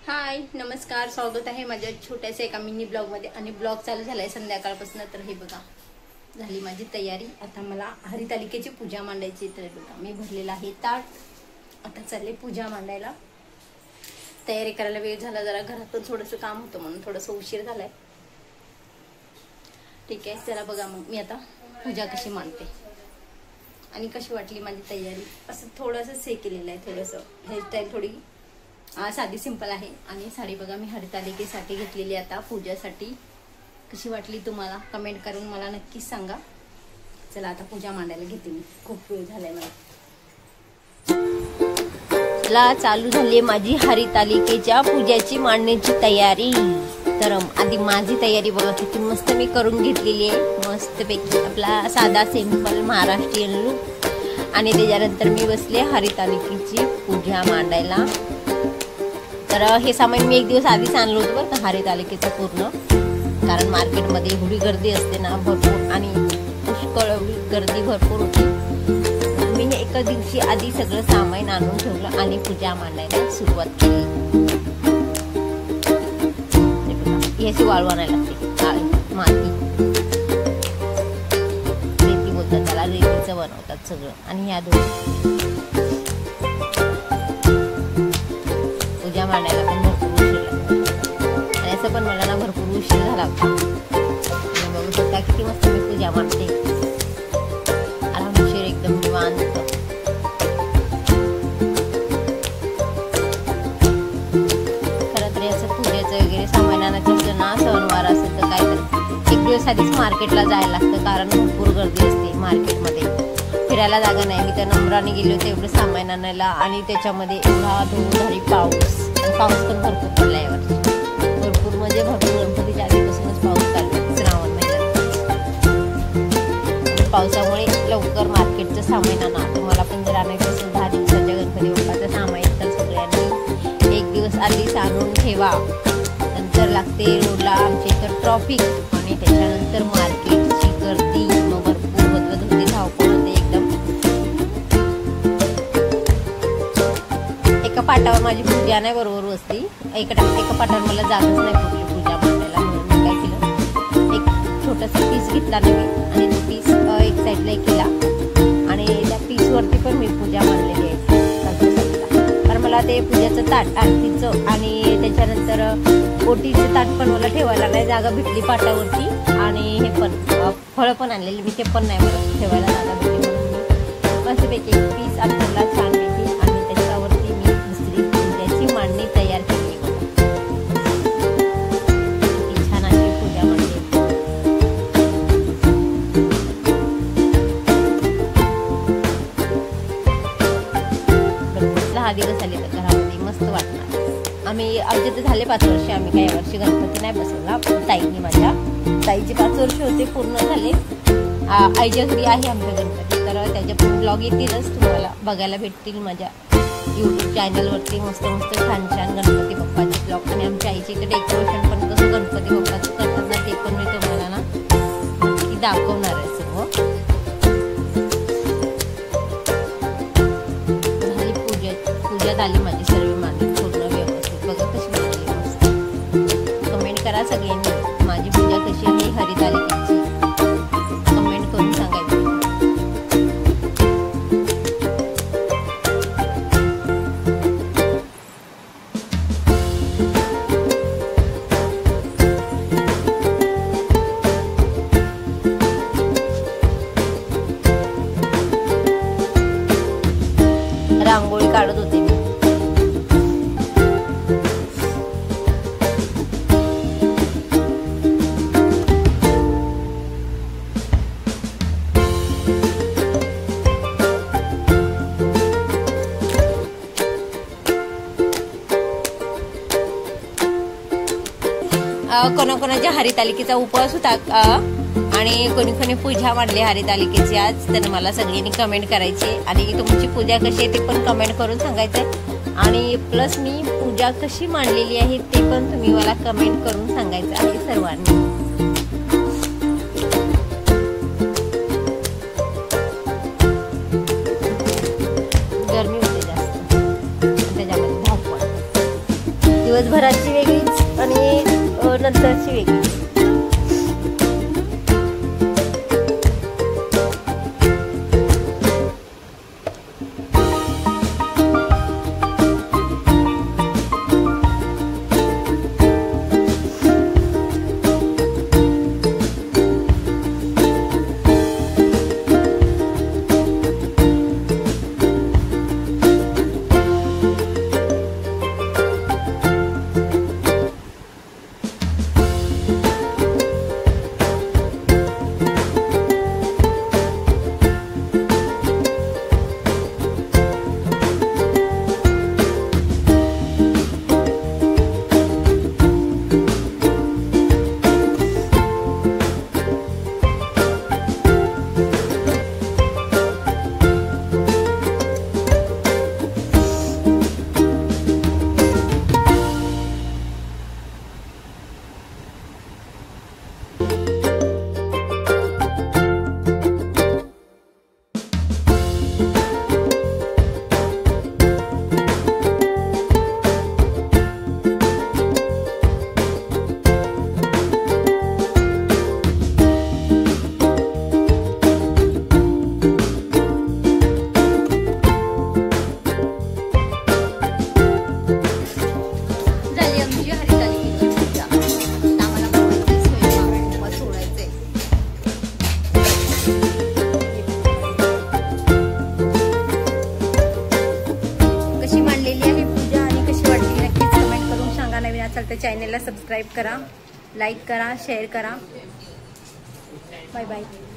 हाय नमस्कार, स्वागत आहे माझ्या छोट्याशा एका मिनी ब्लॉग मध्ये। आणि ब्लॉग चालू झालाय संध्याकाळपासून। तर हे बघा झाली माझी तयारी। आता मला हरितालिकेची पूजा मांडायची। तर बघा मी भरलेला आहे ताट। आता चालले पूजा मांडायला। तयारी करायला वेळ झाला, जरा घरातून थोडंसं काम होतं म्हणून थोडंसं उशीर झालाय। ठीक आहे, चला बघा मग मी आता पूजा कशी मांडते आणि कशी वाटली माझी तयारी। असं थोडंसं से केलेलं आहे, थोडंसं हेअरस्टाईल थोडी साधी सिंपल आहे। आणि साडी बघा मी हरितालिकेसाठी घेतलेली आता पूजासाठी। कशी वाटली तुम्हाला कमेंट करून मला नक्कीच सांगा। चला आता पूजा मांडायला घेते मी, खूप वेळ झालाय मला। चला चालू झाली माझी हरितालिकेच्या पूजाची मांडण्याची तयारी। तर आधी माझी तयारी बघा किती मस्त मी करून घेतलेली आहे। मस्तपैकी आपला साधा सिंपल महाराष्ट्रीयन लुक। आणि त्याच्यानंतर मी बसले हरितालिकेची पूजा मांडायला। तर हे सामान मी एक दिवस आधीच आणलं होतं बरं का, हरितालिकेचं पूर्ण। कारण मार्केटमध्ये एवढी गर्दी असते ना भरपूर, आणि पुष्कळ एवढी गर्दी भरपूर होती। मी एका दिवशी आधी सगळं सामान आणून ठेवलं आणि पूजा मांडायला सुरुवात केली। याची वाळू आणायला लागते, काळी माती रेती बोलतात त्याला, रेतीचं बनवतात सगळं। आणि ह्या दोन पूजा मांडायला पण भरपूर उशीर लागतो। आणि असं पण मला ना भरपूर उशीर झाला होता। बघू शकता किती मस्त मी पूजा मांडते, आरामशीर एकदम निवांत। खरं तर असं पूजेचं वगैरे सामान आणायचं असलं ना, सणवार असेल तर काय तर एक दिवस आधीच मार्केटला जायला लागतं। कारण भरपूर गर्दी असते मार्केटमध्ये, फिरायला जागा नाही। मी तर नम्राने गेले होते एवढं सामान आणायला, आणि त्याच्यामध्ये एवढा धोधारी पाऊस पण भरपूर पडला यावर्षी। भरपूर म्हणजे भरपूर, गणपतीच्या आधीपासूनच पाऊस चालू आहे श्रावण महिन्यात। पावसामुळे लवकर मार्केटचं सामान आणा। तुम्हाला पण जर आणायचं असेल 10 दिवसाच्या गणपती बाप्पाचं सामान, तर सगळ्यांनी एक दिवस आधीच आणून ठेवा। नंतर लागते रोडला आमच्या इथं ट्रॉफिक, आणि त्याच्यानंतर मार्केटची गर्दी, मग भरपूर बदलत होते, धावपळ होते एकदम। एका पाटावर माझी पूजा नाही बरोबर बसली, एका पाटावर मला जागच नाही पुरली पूजा मांडायला। म्हणून मी काय केलं, एक छोटासा पीस घेतला नवीन, आणि तो पीस एक साईडला केला, आणि त्या पीसवरती पण मी पूजा मांडलेली आहे। कारण मला ते पूजाचं ताट, आरतीचं आणि त्याच्यानंतर ओटीचं ताट पण मला ठेवायला नाही जागा भेटली पाटावरती। आणि हे पण फळं पण आणलेली मी, ते पण नाही मला ठेवायला जागा भेटली, म्हणून मी मस्तपैकी एक पीस आपल्याला छान भेटली, आणि त्याच्यावरती मी दुसरी पूजाची मांडणी तयार केली। किती छान अशी पूजा मांडली। भरपूर 10 दिवस आले तर घरामध्ये मस्त वाटणार। आम्ही आमचे तर झाले 5 वर्ष, आम्ही काही वर्षी गणपती नाही बसवला। ताईंनी, माझ्या ताईचे 5 वर्ष होते पूर्ण झाले। आईच्या घरी आहे आमचा गणपती, तर त्याचे पण ब्लॉग येतीलच, तुम्हाला बघायला भेटतील माझ्या यूट्यूब चॅनलवरती। मस्त मस्त छान छान गणपती बाप्पाचे ब्लॉग, आणि आमच्या आईच्या इकडे डेकोरेशन पण कसं गणपती बाप्पाचं करतात ना, ते पण मी तुम्हाला ना नक्की दाखवणार आहे सर्व। झाली पूजा झाली माझी सर्व मांडली पूर्ण व्यवस्थित। बघा कशी मांडली मस्त। कमेंट करा सगळ्यांनी माझी पूजा कशी आहे हरितालिकेची, कमेंट करून सांगायचं। रांगोळी काढत होते मी। कोणाकोणाच्या हरितालिकेचा उपवास होता आणि कोणी कोणी पूजा मांडली हरितालिकेची आज, तर मला सगळ्यांनी कमेंट करायची। आणि तुमची पूजा कशी आहे ते पण कमेंट करून सांगायचं। आणि प्लस मी पूजा कशी मांडलेली आहे ते पण तुम्ही मला कमेंट करून सांगायचं आहे सर्वांनी। दिवसभराची वेगळीच आणि नंतरची वेगळीच. असाल तर चॅनलला सबस्क्राईब करा, लाईक करा, शेअर करा. Bye bye.